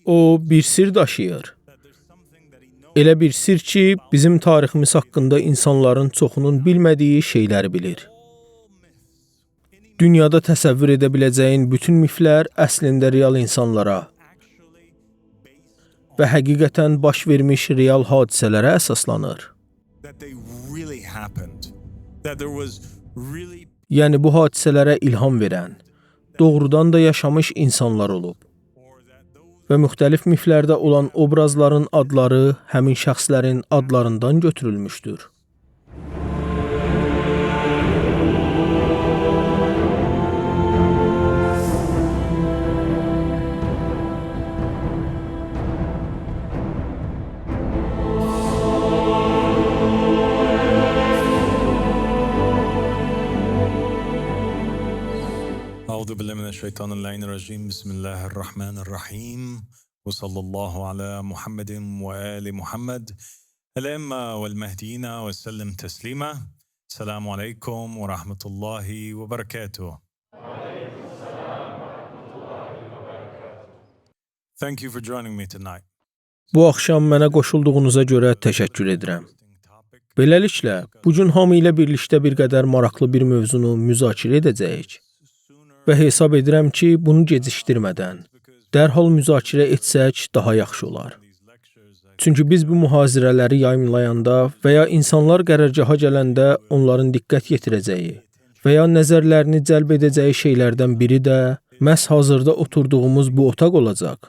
O bir sir daşıyır. Elə bir sir ki, bizim tariximiz haqqında insanların çoxunun bilmədiyi şeyləri bilir. Dünyada təsəvvür edə biləcəyin bütün miflər əslində real insanlara və həqiqətən baş vermiş real hadisələrə əsaslanır. Yəni bu hadisələrə ilham verən, doğrudan da yaşamış insanlar olub. Və müxtəlif miflərdə olan obrazların adları həmin şəxslərin adlarından götürülmüşdür. أعوذ بالله من الشيطان اللعين الرجيم بسم الله الرحمن الرحيم وصلى الله على محمد وآل محمد الأئمة والمهديين وسلم تسليما. السلام عليكم ورحمة الله وبركاته. Thank you for joining me tonight. Bu axşam mənə qoşulduğunuza görə təşəkkür edirəm. Beləliklə, bu gün hamı ilə birlikdə bir qədər maraqlı bir mövzunu müzakirə edəcəyik. Və hesab edirəm ki, bunu gecikdirmədən, dərhal müzakirə etsək daha yaxşı olar. Çünki biz bu mühazirələri yayımlayanda və ya insanlar qərargaha gələndə onların diqqət yetirəcəyi və ya nəzərlərini cəlb edəcəyi şeylərdən biri də məhz hazırda oturduğumuz bu otaq olacaq.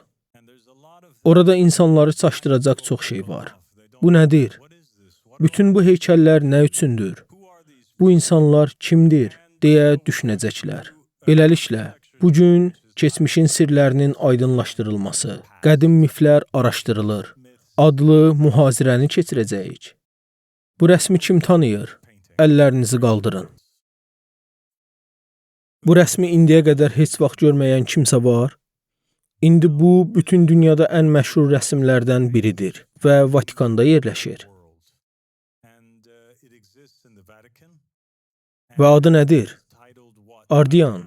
Orada insanları çaşdıracaq çox şey var. Bu nədir? Bütün bu heykəllər nə üçündür? Bu insanlar kimdir? Deyə düşünəcəklər. Beləliklə, bugün keçmişin sirlərinin aydınlaşdırılması, qədim miflər araşdırılır, adlı mühazirəni keçirəcəyik. Bu rəsmi kim tanıyır? Əllərinizi qaldırın. Bu rəsmi indiyə qədər heç vaxt görməyən kimsə var? İndi bu, bütün dünyada ən məşhur rəsmlərdən biridir və Vatikanda yerləşir. Və adı nədir? Ardiyan.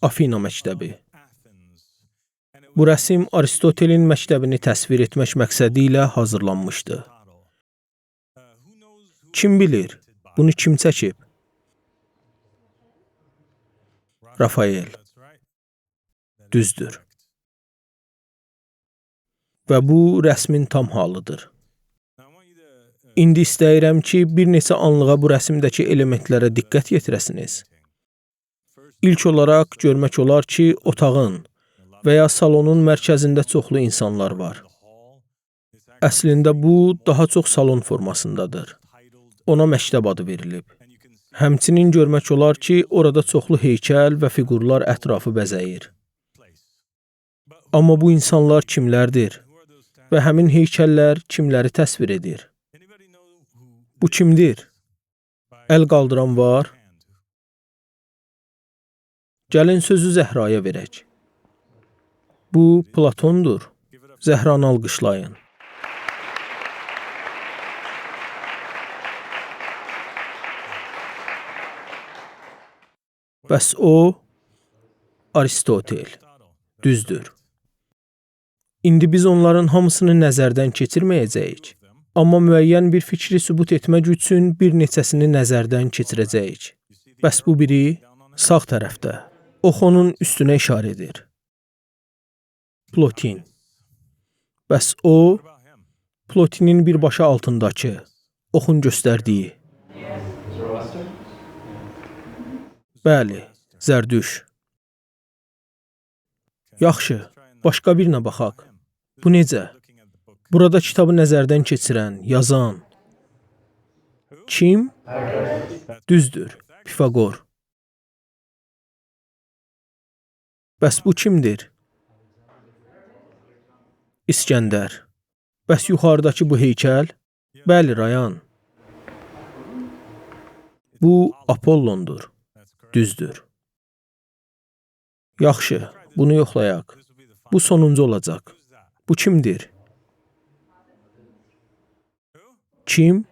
Afina məktəbi. Bu rəsm Aristotelin məktəbini təsvir etmək məqsədi ilə hazırlanmışdı. Kim bilir, bunu kim çəkib? Rafael. Düzdür. Və bu rəsmin tam halıdır. İndi istəyirəm ki, bir neçə anlığa bu rəsmdəki elementlərə diqqət yetirəsiniz. İlk olaraq görmək olar ki, otağın və ya salonun mərkəzində çoxlu insanlar var. Əslində bu, daha çox salon formasındadır. Ona məktəb adı verilib. Həmçinin görmək olar ki, orada çoxlu heykəl və fiqurlar ətrafı bəzəyir. Amma bu insanlar kimlərdir? Və həmin heykəllər kimləri təsvir edir? Bu kimdir? Əl qaldıran var? Gəlin sözü Zəhraya verək. Bu Platondur. Zəhranı alqışlayın. Bəs o, Aristotel. Düzdür. İndi biz onların hamısını nəzərdən keçirməyəcəyik. Amma müəyyən bir fikri sübut etmək üçün bir neçəsini nəzərdən keçirəcəyik. Bəs bu biri sağ tərəfdə. Ox onun üstünə işarə edir. Plotin. Bəs o, Plotinin birbaşa altındakı, oxun göstərdiyi. Bəli, Zərdüş. Yaxşı, başqa birinə baxaq. Bu necə? Burada kitabı nəzərdən keçirən, yazan. Kim? Düzdür, Pifaqor. Bəs bu kimdir? İskəndər. Bəs yuxarıdakı bu heykəl? Bəli, Rayan. Bu Apollondur. Düzdür. Yaxşı, bunu yoxlayaq. Bu sonuncu olacaq. Bu kimdir? Kim?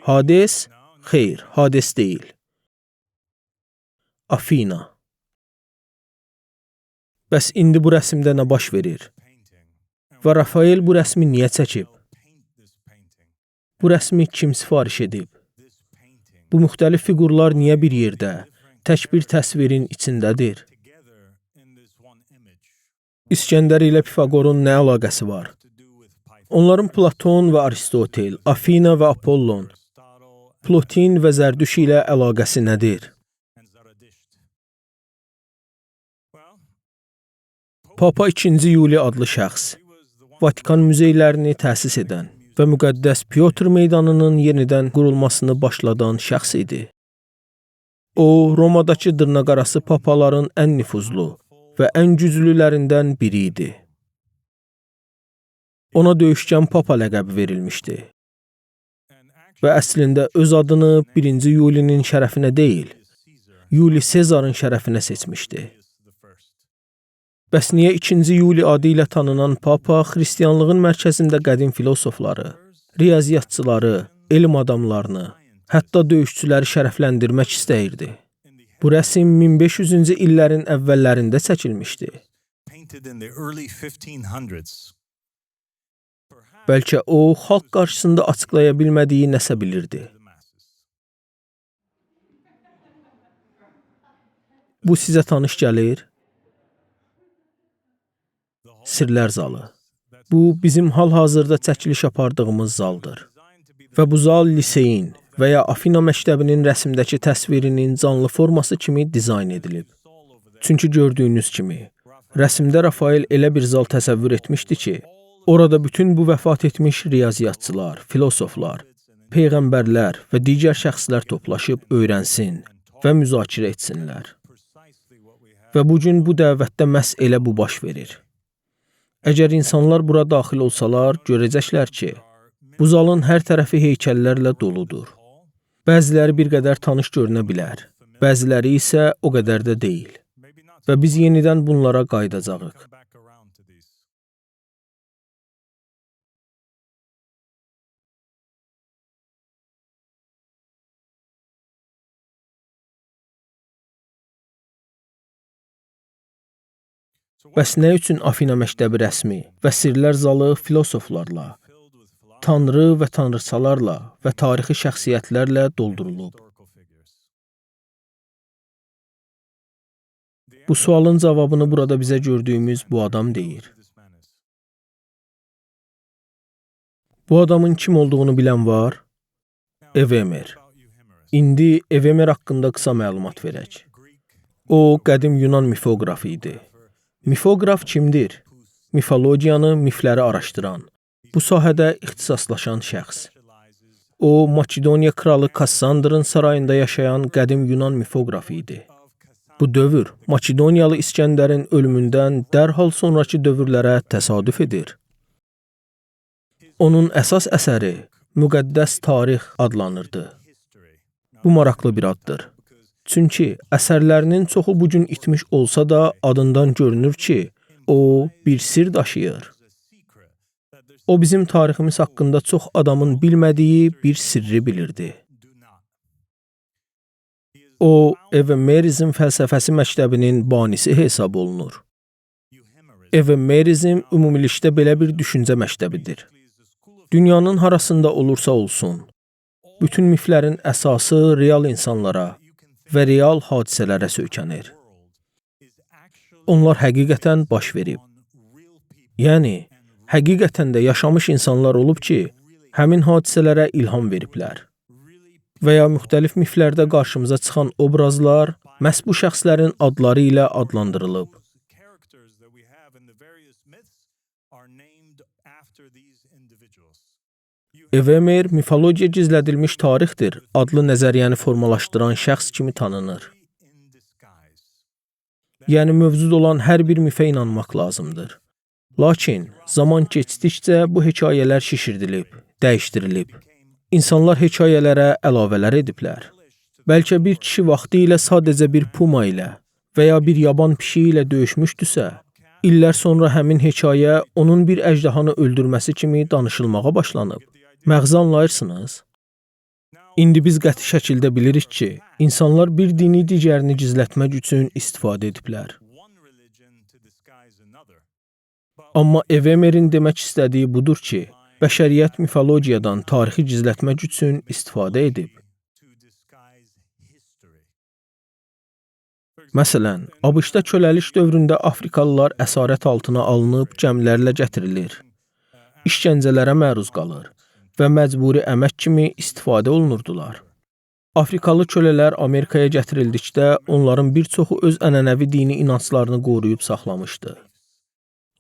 Hades? Xeyr, Hades deyil. Afina. Bəs indi bu rəsmdə nə baş verir? Və Rafael bu rəsmi niyə çəkib? Bu rəsmi kim sifariş edib? Bu müxtəlif fiqurlar niyə bir yerdə, tək bir təsvirin içindədir? İskəndər ilə Pifaqorun nə əlaqəsi var? Onların Platon və Aristotel, Afina və Apollon, Plotin və Zərdüş ilə əlaqəsi nədir? Papa 2. Yuli adlı şəxs, Vatikan muzeylərini təsis edən və müqəddəs Pyotr meydanının yenidən qurulmasını başladan şəxs idi. O, Romadakı dırnaqarası papaların ən nüfuzlu və ən güclülərindən biri idi. Ona döyüşkən papa ləqəbi verilmişdi. Və əslində öz adını 1. Yulinin şərəfinə deyil, Yuli Sezarın şərəfinə seçmişdi. Bəs niyə 2. Yuli adı ilə tanınan papa xristianlığın mərkəzində qədim filosofları, riyaziyyatçıları, elm adamlarını, hətta döyüşçüləri şərəfləndirmək istəyirdi? Bu rəsm 1500-cü illərin əvvəllərində çəkilmişdi. Bəlkə o, xalq qarşısında açıqlaya bilmədiyi nəsə bilirdi. Bu sizə tanış gəlir? Sirlər zalı. Bu, bizim hal-hazırda çəkiliş apardığımız zaldır. Və bu zal liseyin və ya Afina məktəbinin rəsmdəki təsvirinin canlı forması kimi dizayn edilib. Çünki gördüyünüz kimi, rəsmdə Rafael elə bir zal təsəvvür etmişdi ki, orada bütün bu vəfat etmiş riyaziyyatçılar, filosoflar, peyğəmbərlər və digər şəxslər toplaşıb öyrənsin və müzakirə etsinlər. Və bugün bu dəvətdə məhz elə bu baş verir. Əgər insanlar bura daxil olsalar, görəcəklər ki, bu zalın hər tərəfi heykəllərlə doludur. Bəziləri bir qədər tanış görünə bilər, bəziləri isə o qədər də deyil. Və biz yenidən bunlara qayıdacağıq. Bəs nə üçün Afina məktəbi rəsmi və sirlər zalı filosoflarla, tanrı və tanrıçalarla və tarixi şəxsiyyətlərlə doldurulub? Bu sualın cavabını burada bizə gördüyümüz bu adam deyir. Bu adamın kim olduğunu bilən var? Evemer. İndi Evemer haqqında qısa məlumat verək. O, qədim Yunan mifoqrafı idi. Mifoqraf kimdir? Mifologiyanı, mifləri araşdıran, bu sahədə ixtisaslaşan şəxs. O, Makedoniya kralı Kassandrın sarayında yaşayan qədim Yunan mifoqrafı idi. Bu dövr Makedoniyalı İskəndərin ölümündən dərhal sonraki dövrlərə təsadüf edir. Onun əsas əsəri Müqəddəs Tarix adlanırdı. Bu maraqlı bir addır. Çünki əsərlərinin çoxu bugün itmiş olsa da adından görünür ki, o bir sir daşıyır. O bizim tariximiz haqqında çox adamın bilmədiyi bir sirri bilirdi. O, Evemerizm fəlsəfəsi məktəbinin banisi hesab olunur. Evemerizm ümumilikdə belə bir düşüncə məktəbidir. Dünyanın harasında olursa olsun, bütün miflərin əsası real insanlara və real hadisələrə söykənir. Onlar həqiqətən baş verib. Yəni, həqiqətən də yaşamış insanlar olub ki, həmin hadisələrə ilham veriblər. Və ya müxtəlif miflərdə qarşımıza çıxan obrazlar məhz bu şəxslərin adları ilə adlandırılıb. Evemer mifologiya gizlədilmiş tarixdir adlı nəzəriyyəni formalaşdıran şəxs kimi tanınır. Yəni mövcud olan hər bir mifə inanmaq lazımdır. Lakin zaman keçdikcə bu hekayələr şişirdilib, dəyişdirilib. İnsanlar hekayələrə əlavələr ediblər. Bəlkə bir kişi vaxtı ilə sadəcə bir puma ilə və ya bir yaban pişiyi ilə döyüşmüşdüsə, illər sonra həmin hekayə onun bir əjdahanı öldürməsi kimi danışılmağa başlanıb. Məğzi anlayırsınız? İndi biz qəti şəkildə bilirik ki, insanlar bir dini digərini gizlətmək üçün istifadə ediblər. Amma Evermerin demək istədiyi budur ki, bəşəriyyət mifologiyadan tarixi gizlətmək üçün istifadə edib. Məsələn, ABŞ-da köləlik dövründə Afrikalılar əsarət altına alınıb gəmilərlə gətirilir, işgəncələrə məruz qalır və məcburi əmək kimi istifadə olunurdular. Afrikalı kölələr Amerikaya gətirildikdə onların bir çoxu öz ənənəvi dini inanclarını qoruyub saxlamışdı.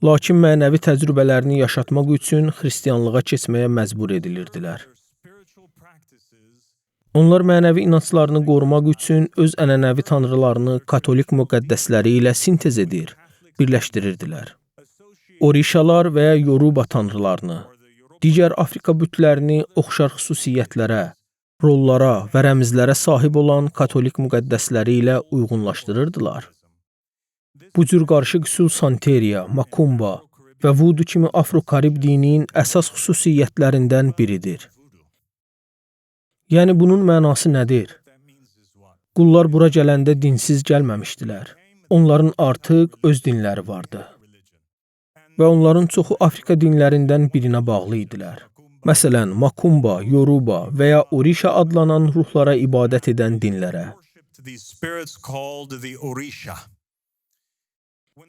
Lakin mənəvi təcrübələrini yaşatmaq üçün xristianlığa keçməyə məcbur edilirdilər. Onlar mənəvi inanclarını qorumaq üçün öz ənənəvi tanrılarını katolik müqəddəsləri ilə sintez edir, birləşdirirdilər. Orişalar və ya Yoruba tanrılarını, digər Afrika bütlərini oxşar xüsusiyyətlərə, rollara və rəmzlərə sahib olan katolik müqəddəsləri ilə uyğunlaşdırırdılar. Bu cür qarışıq üsul Santeria, Makumba və Voodoo kimi Afro-Karib dininin əsas xüsusiyyətlərindən biridir. Yəni bunun mənası nədir? Qullar bura gələndə dinsiz gəlməmişdilər. Onların artıq öz dinləri vardı. Və onların çoxu Afrika dinlərindən birinə bağlı idilər. Məsələn, Makumba, Yoruba və ya Orisha adlanan ruhlara ibadət edən dinlərə.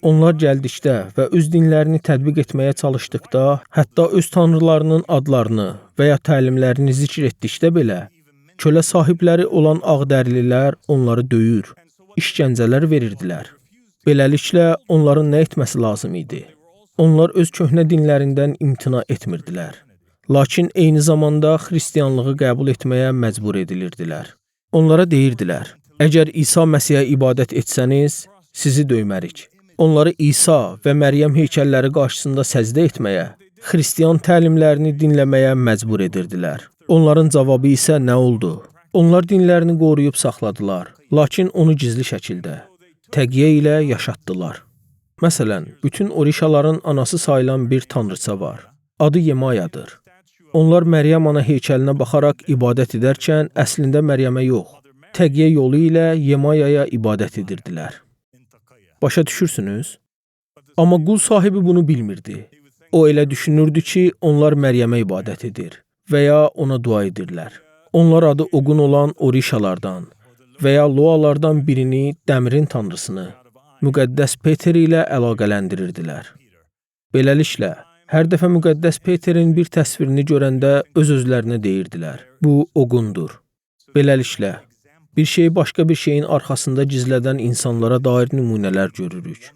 Onlar gəldikdə və öz dinlərini tətbiq etməyə çalışdıqda, hətta öz tanrılarının adlarını və ya təlimlərini zikr etdikdə belə, kölə sahibləri olan ağdərlilər onları döyür, işgəncələr verirdilər. Beləliklə, onların nə etməsi lazım idi? Onlar öz köhnə dinlərindən imtina etmirdilər. Lakin eyni zamanda xristianlığı qəbul etməyə məcbur edilirdilər. Onlara deyirdilər, əgər İsa Məsihə ibadət etsəniz, sizi döymərik. Onları İsa və Məryəm heykəlləri qarşısında səcdə etməyə, xristian təlimlərini dinləməyə məcbur edirdilər. Onların cavabı isə nə oldu? Onlar dinlərini qoruyub saxladılar, lakin onu gizli şəkildə, təqiyyə ilə yaşatdılar. Məsələn, bütün Orişaların anası sayılan bir tanrıça var. Adı Yemayadır. Onlar Məryəm ana heykəlinə baxaraq ibadət edərkən əslində Məryəmə yox, təqiyyə yolu ilə Yemayaya ibadət edirdilər. Başa düşürsünüz? Amma qul sahibi bunu bilmirdi. O elə düşünürdü ki, onlar Məryəmə ibadət edir və ya ona dua edirlər. Onlar adı Oqun olan Orişalardan və ya Loalardan birini, dəmirin tanrısını, müqəddəs Peter ilə əlaqələndirirdilər. Beləliklə, hər dəfə müqəddəs Peterin bir təsvirini görəndə öz-özlərinə deyirdilər, bu Oqundur. Beləliklə, bir şeyi başqa bir şeyin arxasında gizlədən insanlara dair nümunələr görürük.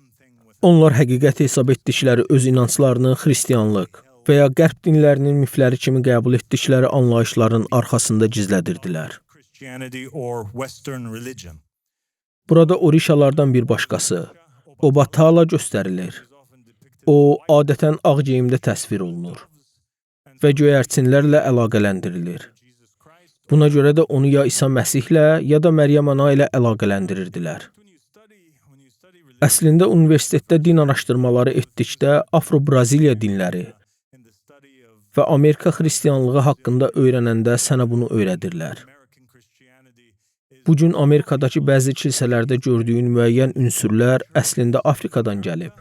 Onlar həqiqət hesab etdikləri öz inanclarını xristianlıq və ya qərb dinlərinin mifləri kimi qəbul etdikləri anlayışların arxasında gizlədirdilər. Burada Orişalardan bir başqası, Obatala göstərilir. O, adətən ağ geyimdə təsvir olunur və göyərçinlərlə əlaqələndirilir. Buna görə də onu ya İsa Məsihlə, ya da Məryəm ana ilə əlaqələndirirdilər. Əslində, universitetdə din araşdırmaları etdikdə Afro-Braziliya dinləri və Amerika xristianlığı haqqında öyrənəndə sənə bunu öyrədirlər. Bugün Amerikadakı bəzi kilsələrdə gördüyün müəyyən ünsürlər əslində Afrikadan gəlib.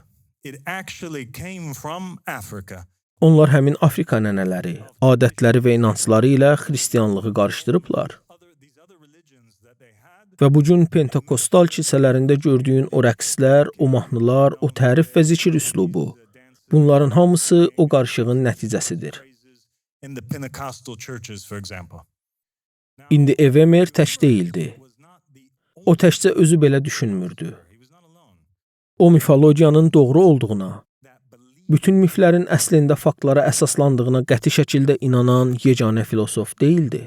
Onlar həmin Afrika ənənələri, adətləri və inancları ilə xristianlığı qarışdırıblar. Və bugün Pentakostal kilsələrində gördüyün o rəqslər, o mahnılar, o tərif və zikir üslubu, bunların hamısı o qarışığın nəticəsidir. İndi Evermer tək deyildi. O təkcə özü belə düşünmürdü. O mifologiyanın doğru olduğuna, bütün miflərin əslində faktlara əsaslandığına qəti şəkildə inanan yeganə filosof deyildi.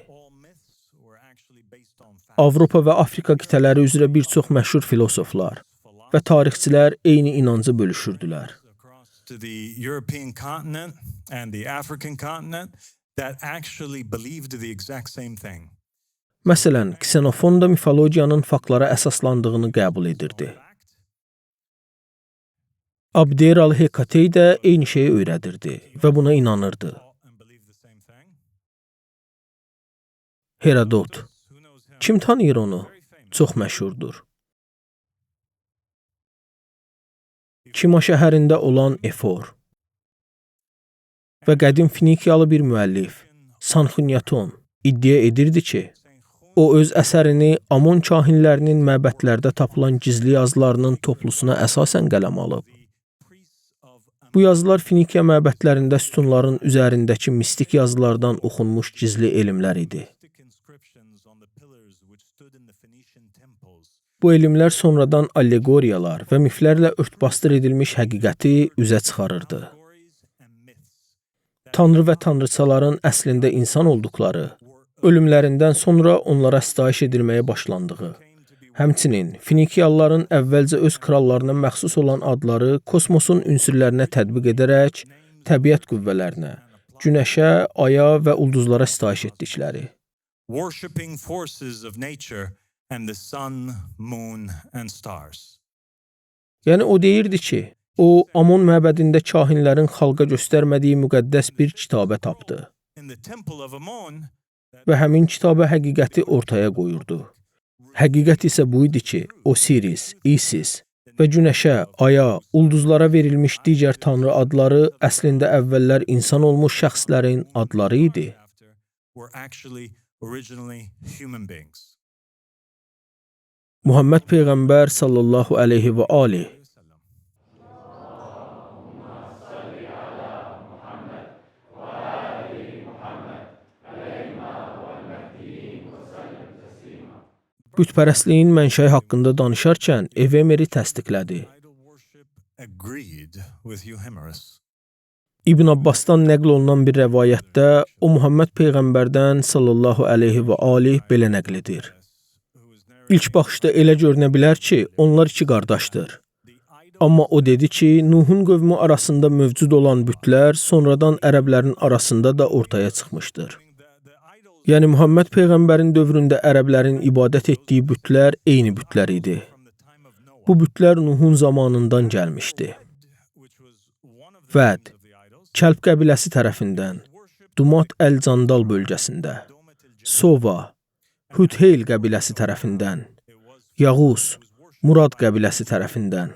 Avropa və Afrika qitələri üzrə bir çox məşhur filosoflar və tarixçilər eyni inancı bölüşürdülər. Məsələn, Ksenofon da mifologiyanın faktlara əsaslandığını qəbul edirdi. Abderalı Hekatey də eyni şeyi öyrədirdi və buna inanırdı. Herodot. Kim tanıyır onu? Çox məşhurdur. Kima şəhərində olan Efor və qədim Finikiyalı bir müəllif Sanxunyaton iddia edirdi ki, o öz əsərini Amon kahinlərinin məbədlərdə tapılan gizli yazılarının toplusuna əsasən qələm alıb. Bu yazılar Finikiya məbədlərində sütunların üzərindəki mistik yazılardan oxunmuş gizli elmlər idi. Bu elmlər sonradan allegoriyalar və miflərlə örtbasdır edilmiş həqiqəti üzə çıxarırdı. Tanrı və tanrıçaların əslində insan olduqları, ölümlərindən sonra onlara sitayiş edilməyə başlandığı, həmçinin Finikiyalıların əvvəlcə öz krallarına məxsus olan adları kosmosun ünsürlərinə tətbiq edərək təbiət qüvvələrinə, günəşə, aya və ulduzlara sitayiş etdikləri. Worshipping forces of nature and the sun, moon and stars. Yəni o deyirdi ki, o Amon məbədində kahinlərin xalqa göstərmədiyi müqəddəs bir kitabə tapdı In the temple of Amon, və həmin kitabə həqiqəti ortaya qoyurdu. Həqiqət isə bu idi ki, Osiris, Isis və günəşə, aya, ulduzlara verilmiş digər tanrı adları əslində əvvəllər insan olmuş şəxslərin adları idi. were actually originally human beings. Muhammed Peyğəmbər sallallahu əleyhi və aleyh bütpərəstliyin mənşəyi haqqında danışarkən Evemeri təsdiqlədi. Idol worship agreed with Euhemerus. İbn Abbasdan nəql olunan bir rəvayətdə o Muhammed Peyğəmbərdən sallallahu əleyhi və aleyh belə nəql edir. İlk baxışda elə görünə bilər ki, onlar iki qardaşdır. Amma o dedi ki, Nuhun qövmü arasında mövcud olan bütlər sonradan ərəblərin arasında da ortaya çıxmışdır. Yəni Muhammed Peyğəmbərin dövründə ərəblərin ibadət etdiyi bütlər eyni bütlər idi. Bu bütlər Nuhun zamanından gəlmişdi. Vəd, Kəlb qəbiləsi tərəfindən, Dumat Əl-Candal bölgəsində, Sova, Hütheyl qəbiləsi tərəfindən, Yağus, Murad qəbiləsi tərəfindən,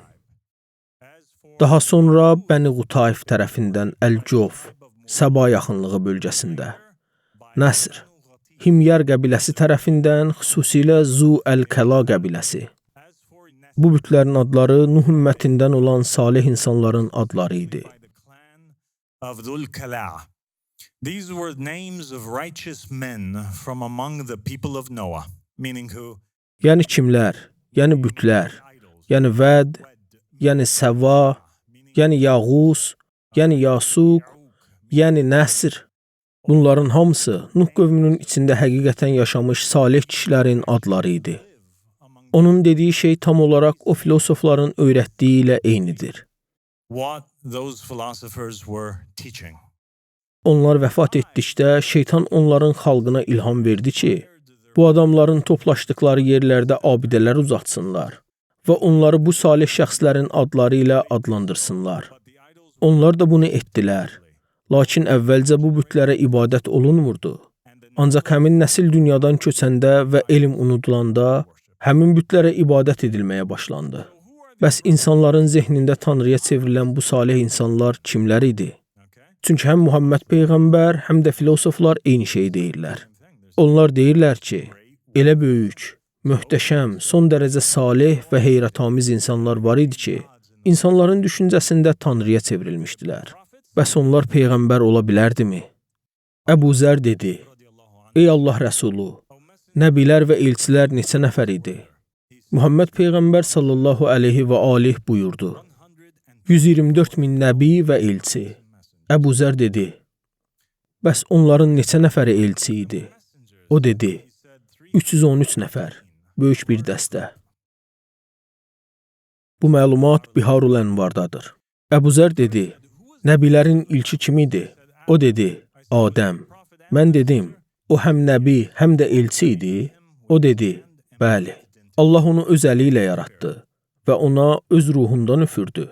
daha sonra Bəni Qutayf tərəfindən Əl-Cof, Səba yaxınlığı bölgəsində, Nəsr, Himyar qəbiləsi tərəfindən xüsusilə Zu Əl-Kəla qəbiləsi. Bu bütlərin adları Nuh ümmətindən olan salih insanların adları idi. Of Dhul Kala. These were names of righteous men from among the people of Noah, meaning who Yəni kimlər? Yəni bütlər, yəni Vəd, yəni Səva, yəni Yağus, yəni Yasuq, yəni Nəsr. Bunların hamısı Nuh qövmünün içində həqiqətən yaşamış salih kişilərin adları idi. Onun dediyi şey tam olaraq o filosofların öyrətdiyi ilə eynidir. what those philosophers were teaching. Onlar vəfat etdikdə şeytan onların xalqına ilham verdi ki, bu adamların toplaşdıkları yerlərdə abidələr uzatsınlar və onları bu salih şəxslərin adları ilə adlandırsınlar. Onlar da bunu etdilər. Lakin əvvəlcə bu bütlərə ibadət olunmurdu. Ancaq həmin nəsil dünyadan köçəndə və elm unudulanda həmin bütlərə ibadət edilməyə başlandı. Bəs insanların zehnində Tanrıya çevrilən bu salih insanlar kimlər idi? Çünki həm Muhammed Peyğəmbər, həm də filosoflar eyni şeyi deyirlər. Onlar deyirlər ki, elə böyük, möhtəşəm, son dərəcə salih və heyrətamiz insanlar var idi ki, insanların düşüncəsində Tanrıya çevrilmişdilər. Bəs onlar Peyğəmbər ola bilərdimi? Əbu Zər dedi, ey Allah Rəsulu, nəbilər və elçilər neçə nəfər idi? Muhammed Peyğəmbər sallallahu əleyhi və aleyh buyurdu, 124 min nəbi və elçi. Əbu Zər dedi, bəs onların neçə nəfəri elçi idi? O dedi, 313 nəfər, böyük bir dəstə. Bu məlumat Biharul Ənvardadır. Əbu Zər dedi, nəbilərin ilki kim idi? O dedi, Adəm. Mən dedim, o həm nəbi, həm də elçi idi? O dedi, bəli. Allah onu öz əli ilə yaratdı və ona öz ruhundan üfürdü.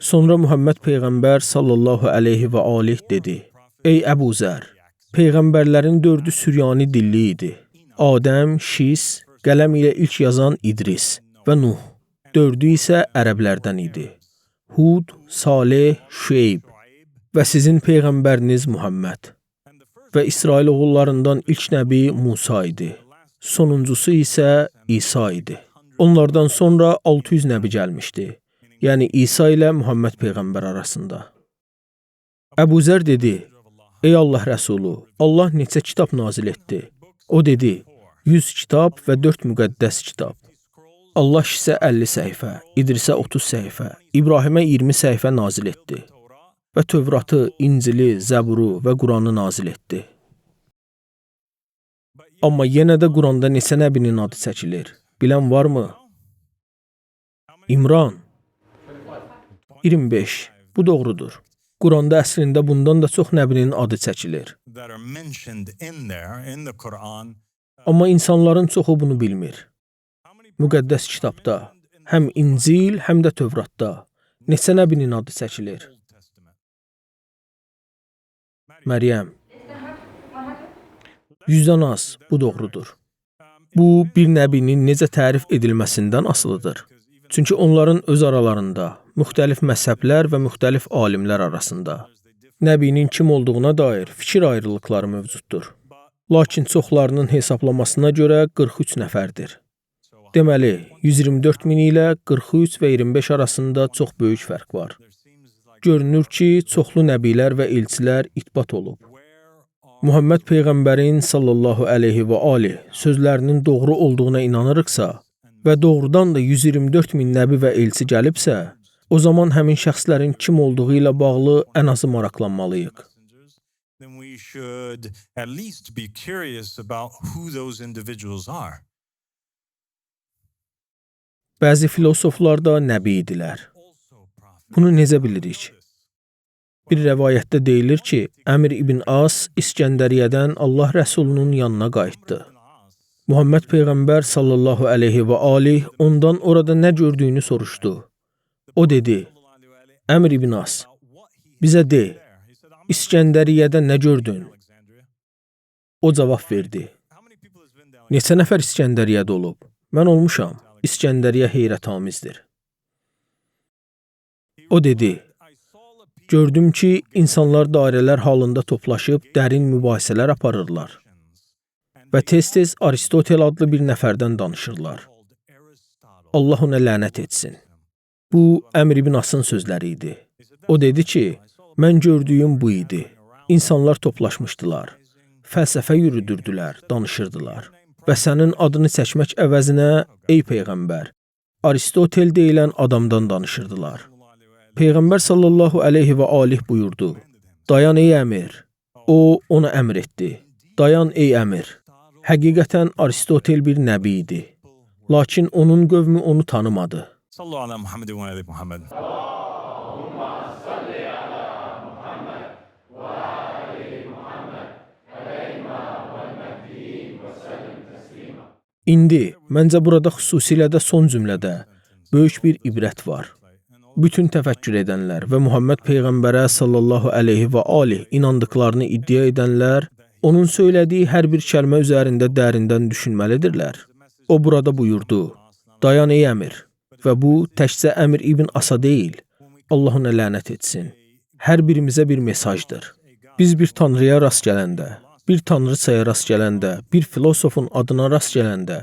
Sonra Muhammed Peyğəmbər sallallahu əleyhi və aleyh dedi, ey Əbu Zər, Peyğəmbərlərin dördü Süryani dilli idi. Adəm, Şis, qələm ilə ilk yazan İdris və Nuh. Dördü isə ərəblərdən idi. Hud, Salih, Şüeyb və sizin peyğəmbəriniz Muhammed. Və İsrail oğullarından ilk nəbi Musa idi. Sonuncusu isə İsa idi. Onlardan sonra 600 nəbi gəlmişdi. Yəni İsa ilə Muhammed peyğəmbər arasında. Əbu Zər dedi: Ey Allah Rəsulu, Allah neçə kitab nazil etdi? O dedi: 100 kitab və 4 müqəddəs kitab. Allah isə 50 səhifə, İdrisə 30 səhifə, İbrahimə 20 səhifə nazil etdi. Və Tövratı, İncili, Zəburu və Quranı nazil etdi. Amma yenə də Quranda neçə nəbinin adı çəkilir? Bilən varmı? İmran 25. Bu doğrudur. Quranda əslində bundan da çox nəbinin adı çəkilir. Amma insanların çoxu bunu bilmir. Müqəddəs kitabda, həm İncil, həm də Tövratda neçə nəbinin adı çəkilir? Məryəm 100-dən az, bu doğrudur. Bu, bir nəbinin necə tərif edilməsindən asılıdır. Çünki onların öz aralarında, müxtəlif məzhəblər və müxtəlif alimlər arasında nəbinin kim olduğuna dair fikir ayrılıqları mövcuddur. Lakin çoxlarının hesablamasına görə 43 nəfərdir. Deməli, 124 min ilə 43 və 25 arasında çox böyük fərq var. Görünür ki, çoxlu nəbilər və elçilər itbat olub. Muhammed Peyğəmbərin sallallahu əleyhi və aleyh sözlərinin doğru olduğuna inanırıqsa və doğrudan da 124 min nəbi və elçi gəlibsə, o zaman həmin şəxslərin kim olduğu ilə bağlı ən azı maraqlanmalıyıq. Bəzi filosoflar da nəbi idilər. Bunu necə bilirik? Bir rəvayətdə deyilir ki, Əmr ibn As İskəndəriyyədən Allah Rəsulunun yanına qayıtdı. Muhammed Peyğəmbər sallallahu əleyhi və aleyh ondan orada nə gördüyünü soruşdu. O dedi: Əmr ibn As, bizə de, İskəndəriyyədə nə gördün? O cavab verdi: Neçə nəfər İskəndəriyyədə olub? Mən olmuşam. İskəndəriyyə heyrətamizdir. O dedi: Gördüm ki, insanlar dairələr halında toplaşıb dərin mübahisələr aparırlar və tez-tez Aristotel adlı bir nəfərdən danışırlar. Allah ona lənət etsin. Bu, Əmr ibn Asın sözləri idi. O dedi ki, mən gördüyüm bu idi. İnsanlar toplaşmışdılar, fəlsəfə yürüdürdülər, danışırdılar. Və sənin adını çəkmək əvəzinə, ey Peyğəmbər, Aristotel deyilən adamdan danışırdılar. Peyğəmbər sallallahu əleyhi və aleyh buyurdu: Dayan ey əmir. O, ona əmr etdi: Dayan ey əmir. Həqiqətən Aristotel bir nəbi idi. Lakin onun qövmü onu tanımadı. Sallu ala Muhammed və ali Muhammed. İndi, məncə burada xüsusilə də son cümlədə böyük bir ibrət var. Bütün təfəkkür edənlər və Muhammed Peyğəmbərə sallallahu əleyhi və aleyh inandıqlarını iddia edənlər, onun söylədiyi hər bir kəlmə üzərində dərindən düşünməlidirlər. O burada buyurdu: Dayan ey əmir. Və bu, təkcə Əmr ibn Asa deyil, Allah ona lənət etsin. Hər birimizə bir mesajdır. Biz bir tanrıya rast gələndə, bir tanrıçaya rast gələndə, bir filosofun adına rast gələndə,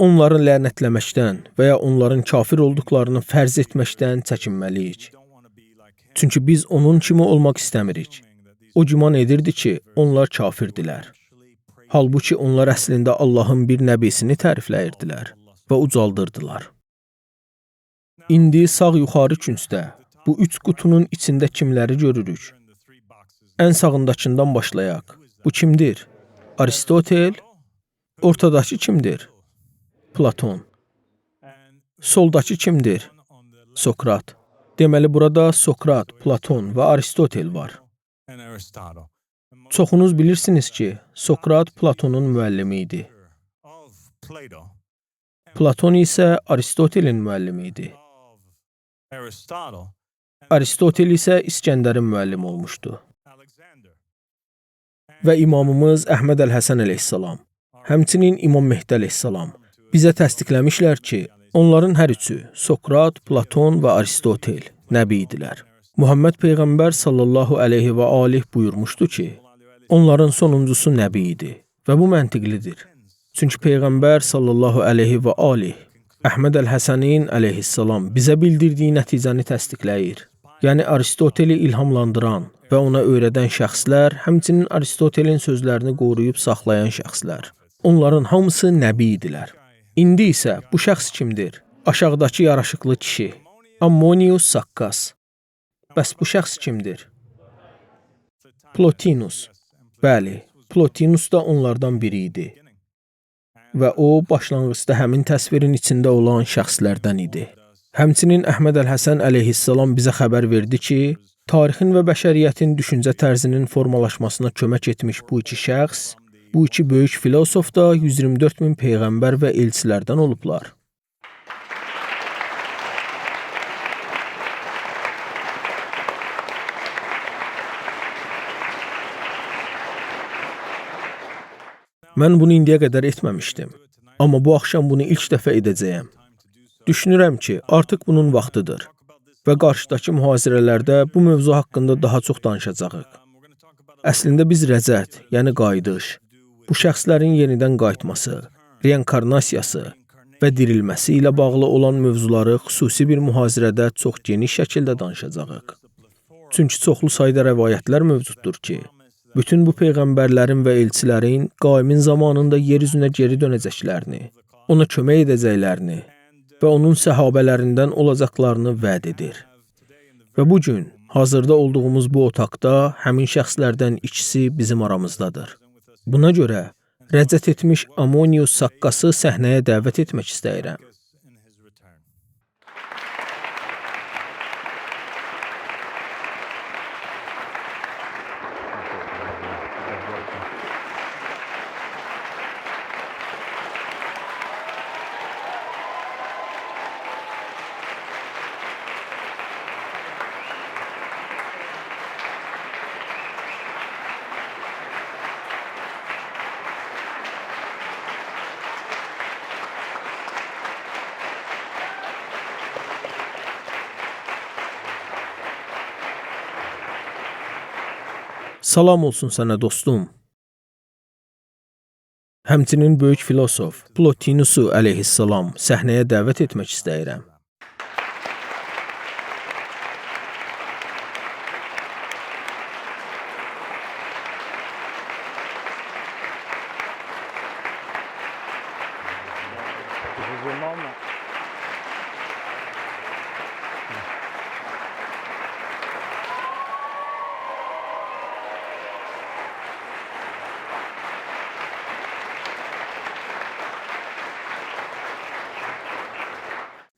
onları lənətləməkdən və ya onların kafir olduqlarını fərz etməkdən çəkinməliyik. Çünki biz onun kimi olmaq istəmirik. O güman edirdi ki, onlar kafirdirlər. Halbuki onlar əslində Allahın bir nəbisini tərifləyirdilər və ucaldırdılar. İndi sağ yuxarı küncdə bu 3 qutunun içində kimləri görürük? Ən sağındakından başlayaq. Bu kimdir? Aristotel. Ortadakı kimdir? Platon. Soldakı kimdir? Sokrat. Deməli, burada Sokrat, Platon və Aristotel var. Çoxunuz bilirsiniz ki, Sokrat Platonun müəllimi idi. Platon isə Aristotelin müəllimi idi. Aristotel isə İskəndərin müəllimi olmuşdu. Və imamımız Əhməd Əl-Həsən əleyhissalam, həmçinin İmam Mehdi əleyhissalam bizə təsdiqləmişlər ki, onların hər üçü, Sokrat, Platon və Aristotel nəbi idilər. Muhammed Peyğəmbər sallallahu əleyhi və alih buyurmuşdu ki, onların sonuncusu nəbi idi və bu məntiqlidir. Çünki Peyğəmbər sallallahu əleyhi və alih Əhməd Əl-Həsənin əleyhissalam bizə bildirdiyi nəticəni təsdiqləyir. Yəni Aristoteli ilhamlandıran və ona öyrədən şəxslər, həmçinin Aristotelin sözlərini qoruyub saxlayan şəxslər. Onların hamısı nəbi idilər. İndi isə bu şəxs kimdir? Aşağıdakı yaraşıqlı kişi, Ammonius Sakkas. Bəs bu şəxs kimdir? Plotinus. Bəli, Plotinus da onlardan biri idi. Və o, başlanğıcda həmin təsvirin içində olan şəxslərdən idi. Həmçinin Əhməd Əl-Həsən əleyhissalam bizə xəbər verdi ki, tarixin və bəşəriyyətin düşüncə tərzinin formalaşmasına kömək etmiş bu iki şəxs, bu iki böyük filosof da 124 min peyğəmbər və elçilərdən olublar. Mən bunu indiyə qədər etməmişdim. Amma bu axşam bunu ilk dəfə edəcəyəm. Düşünürəm ki, artıq bunun vaxtıdır və qarşıdakı mühazirələrdə bu mövzu haqqında daha çox danışacağıq. Əslində biz rəcət, yəni qayıdış, bu şəxslərin yenidən qayıtması, reinkarnasiyası və dirilməsi ilə bağlı olan mövzuları xüsusi bir mühazirədə çox geniş şəkildə danışacağıq. Çünki çoxlu sayda rəvayətlər mövcuddur ki, bütün bu peyğəmbərlərin və elçilərin qaimin zamanında yer üzünə geri dönəcəklərini, ona kömək edəcəklərini və onun səhabələrindən olacaqlarını vəd edir. Və bu gün, hazırda olduğumuz bu otaqda həmin şəxslərdən ikisi bizim aramızdadır. Buna görə, rəcət etmiş Ammonius Sakkası səhnəyə dəvət etmək istəyirəm. Salam olsun sənə dostum. Həmçinin böyük filosof Plotinusu əleyhissalam səhnəyə dəvət etmək istəyirəm.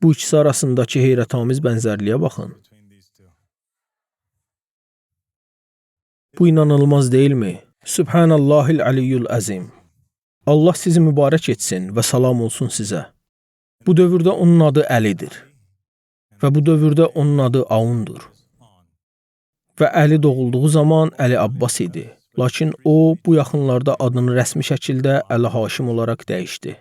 Bu ikisi arasındakı heyrətamiz bənzərliyə baxın. Bu inanılmaz deyilmi? Sübhanallahil aliyyul əzim. Allah sizi mübarək etsin və salam olsun sizə. Bu dövrdə onun adı Əlidir. Və bu dövrdə onun adı Aundur. Və Əli doğulduğu zaman Əli Abbas idi. Lakin o, bu yaxınlarda adını rəsmi şəkildə Əli Haşim olaraq dəyişdi.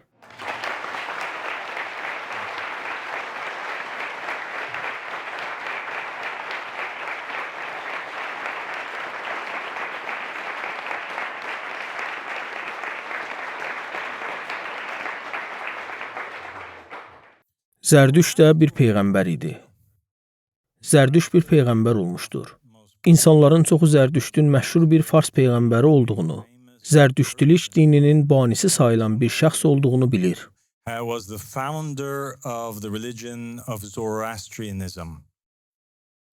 Zərdüş də bir peyğəmbər idi. Zərdüş bir peyğəmbər olmuşdur. İnsanların çoxu Zərdüştün məşhur bir fars peyğəmbəri olduğunu, Zərdüştülük dininin banisi sayılan bir şəxs olduğunu bilir.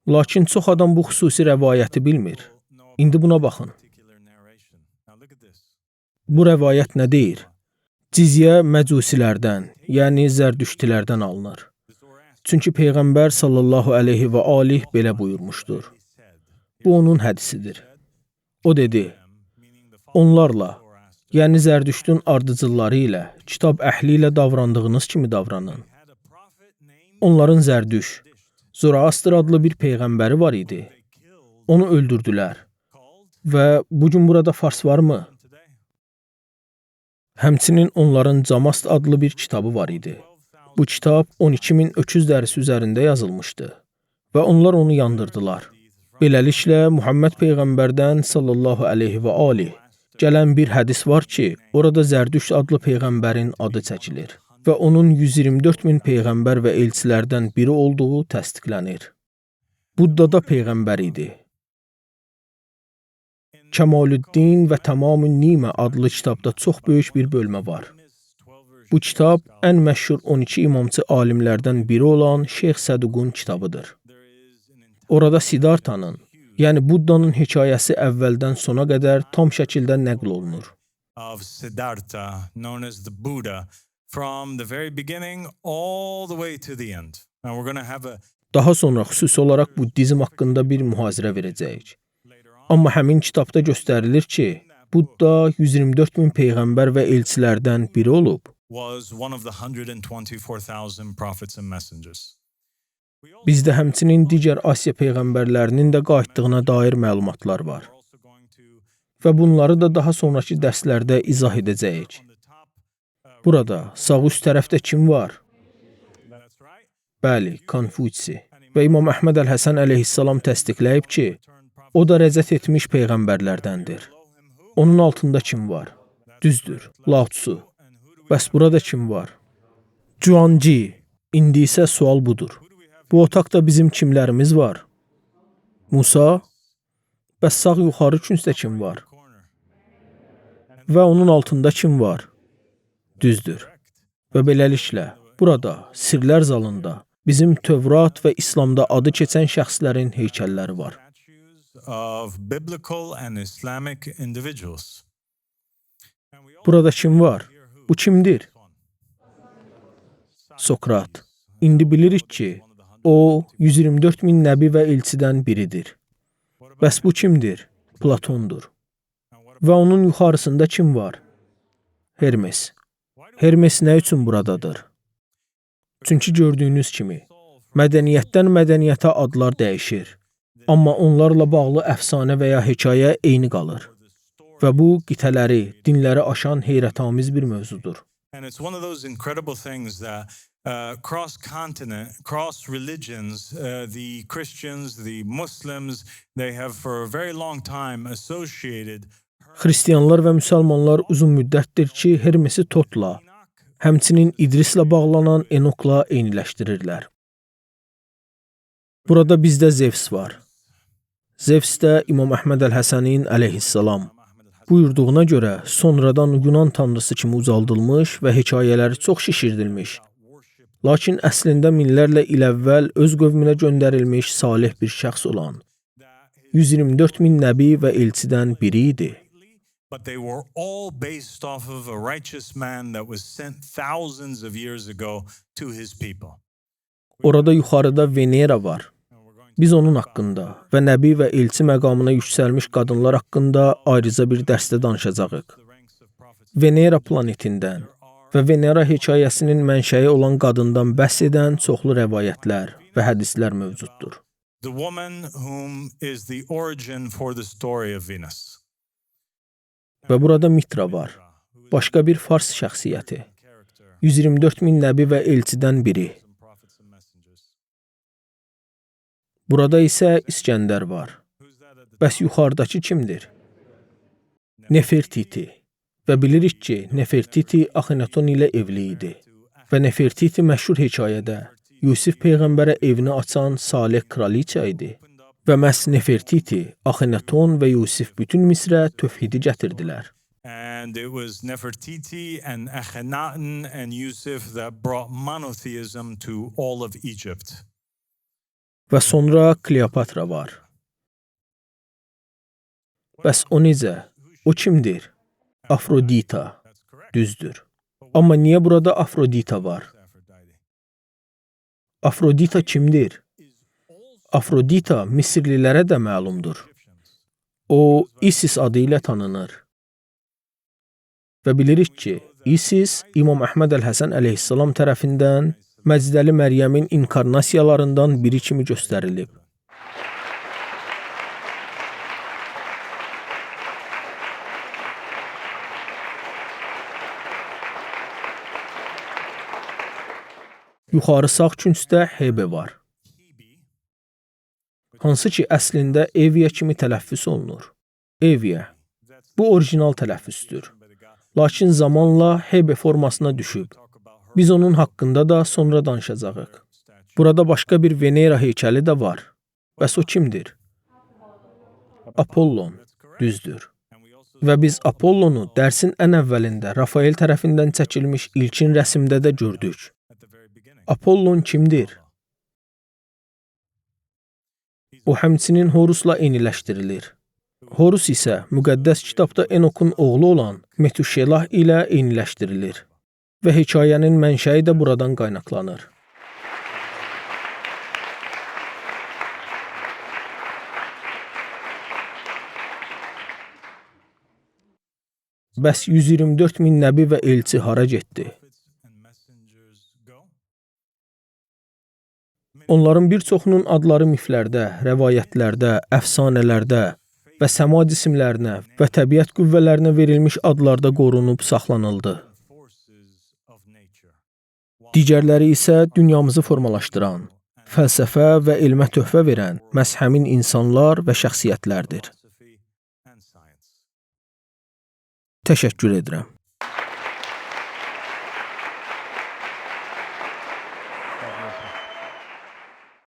Lakin çox adam bu xüsusi rəvayəti bilmir. İndi buna baxın. Bu rəvayət nə deyir? Cizyə məcusilərdən, yəni zərdüştilərdən alınır. Çünki Peyğəmbər sallallahu əleyhi və alih belə buyurmuşdur. Bu onun hədisidir. O dedi, onlarla, yəni zərdüştün ardıcılları ilə, kitab əhli ilə davrandığınız kimi davranın. Onların Zərdüş, Zoroastr adlı bir peyğəmbəri var idi. Onu öldürdülər. Və bugün burada Fars varmı? Həmçinin onların Camast adlı bir kitabı var idi. Bu kitab 12.000 öküz dərisi üzərində yazılmışdı və onlar onu yandırdılar. Beləliklə, Muhammed Peyğəmbərdən sallallahu aleyhi və aleyh gələn bir hədis var ki, orada Zərdüşt adlı Peyğəmbərin adı çəkilir və onun 124 min Peyğəmbər və elçilərdən biri olduğu təsdiqlənir. Budda da Peyğəmbər idi. Kəmalüddin və Tamamün Nimə adlı kitabda çox böyük bir bölmə var. Bu kitab ən məşhur 12 imamçı alimlərdən biri olan Şeyx Səduqun kitabıdır. Orada Siddhartanın, yəni Buddanın hekayəsi əvvəldən sona qədər tam şəkildə nəql olunur. Of Siddhartha, known as the Buddha, from the very beginning all the way to the end. And we're going to have a Daha sonra xüsusi olaraq Buddizm haqqında bir mühazirə verəcəyik. Amma həmin kitabda göstərilir ki, Budda 124 min Peyğəmbər və elçilərdən biri olub. was one of the 124,000 prophets and messengers. Bizdə həmçinin digər Asiya Peyğəmbərlərinin də qayıtdığına dair məlumatlar var. Və bunları da daha sonraki dərslərdə izah edəcəyik. Burada sağ üst tərəfdə kim var? Bəli, Konfutsi. Və İmam Əhməd Əl-Həsən əleyhissalam təsdiqləyib ki, o da rəzət etmiş peyğəmbərlərdəndir. Onun altında kim var? Düzdür, Lao Tzu. Bəs burada kim var? Cuanji. İndi isə sual budur. Bu otaqda bizim kimlərimiz var? Musa? Bəs sağ yuxarı küncdə kim var? Və onun altında kim var? Düzdür. Və beləliklə, burada, Sirlər zalında, bizim Tövrat və İslamda adı keçən şəxslərin heykəlləri var. Of biblical and Islamic individuals. Burada kim var? Bu kimdir? Sokrat. İndi bilirik ki, o 124 min nəbi və elçidən biridir. Bəs bu kimdir? Platondur. Və onun yuxarısında kim var? Hermes. Hermes nə üçün buradadır? Çünki gördüyünüz kimi, mədəniyyətdən mədəniyyətə adlar dəyişir. Amma onlarla bağlı əfsanə və ya hekayə eyni qalır. Və bu, qitələri, dinləri aşan heyrətamiz bir mövzudur. And it's one of those incredible things that cross continent, cross religions, the Christians, the Muslims, they have for a very long time associated Xristianlar və müsəlmanlar uzun müddətdir ki, Hermesi Totla, həmçinin İdrislə bağlanan Enokla eyniləşdirirlər. Burada bizdə Zevs var. Zevs də İmam Əhməd Əl-Həsənin əleyhissalam buyurduğuna görə sonradan Yunan tanrısı kimi ucaldılmış və hekayələri çox şişirdilmiş. Lakin əslində minlərlə il əvvəl öz qövmünə göndərilmiş salih bir şəxs olan 124 min nəbi və elçidən biri idi. But they were all based off of a righteous man that was sent thousands of years ago to his people. Orada yuxarıda Venera var. Biz onun haqqında və nəbi və elçi məqamına yüksəlmiş qadınlar haqqında ayrıca bir dərsdə danışacağıq. Venera planetindən və Venera hekayəsinin mənşəyi olan qadından bəhs edən çoxlu rəvayətlər və hədislər mövcuddur. The woman whom is the origin for the story of Venus. Və burada Mitra var, başqa bir fars şəxsiyyəti. 124 min nəbi və elçidən biri. Burada isə İskəndər var. Bəs yuxarıdakı kimdir? Nefertiti. Və bilirik ki, Nefertiti Axenaton ilə evli idi. Və Nefertiti məşhur hekayədə Yusif Peyğəmbərə evini açan salih kraliça idi. Və məhz Nefertiti, Axenaton və Yusif bütün Misrə tövhidi gətirdilər. And it was Nefertiti and Akhenaten and Yusuf that brought monotheism to all of Egypt. Və sonra Kleopatra var. Bəs o necə? O kimdir? Afrodita. Düzdür. Amma niyə burada Afrodita var? Afrodita kimdir? Afrodita Misirlilərə də məlumdur. O, Isis adı ilə tanınır. Və bilirik ki, Isis İmam Əhməd Əl-Həsən əleyhissalam tərəfindən Məzdəli Məryəmin inkarnasiyalarından biri kimi göstərilib. Yuxarı sağ küncdə Hebe var. hansı ki əslində Evia kimi tələffüz olunur. Evia. Bu orijinal tələffüzdür. Lakin zamanla Hebe formasına düşüb. Biz onun haqqında da sonra danışacağıq. Burada başqa bir Venera heykəli də var. Bəs o kimdir? Apollon. Düzdür. Və biz Apollonu dərsin ən əvvəlində Rafael tərəfindən çəkilmiş ilkin rəsmdə də gördük. Apollon kimdir? O həmçinin Horusla eyniləşdirilir. Horus isə müqəddəs kitabda Enokun oğlu olan Metuşelah ilə eyniləşdirilir və hekayənin mənşəyi də buradan qaynaqlanır. Bəs 124 min nəbi və elçi hara getdi? Onların bir çoxunun adları miflərdə, rəvayətlərdə, əfsanələrdə və səma cisimlərinə və təbiət qüvvələrinə verilmiş adlarda qorunub saxlanıldı. Digərləri isə dünyamızı formalaşdıran, fəlsəfə və elmə töhfə verən məhz həmin insanlar və şəxsiyyətlərdir. Təşəkkür edirəm.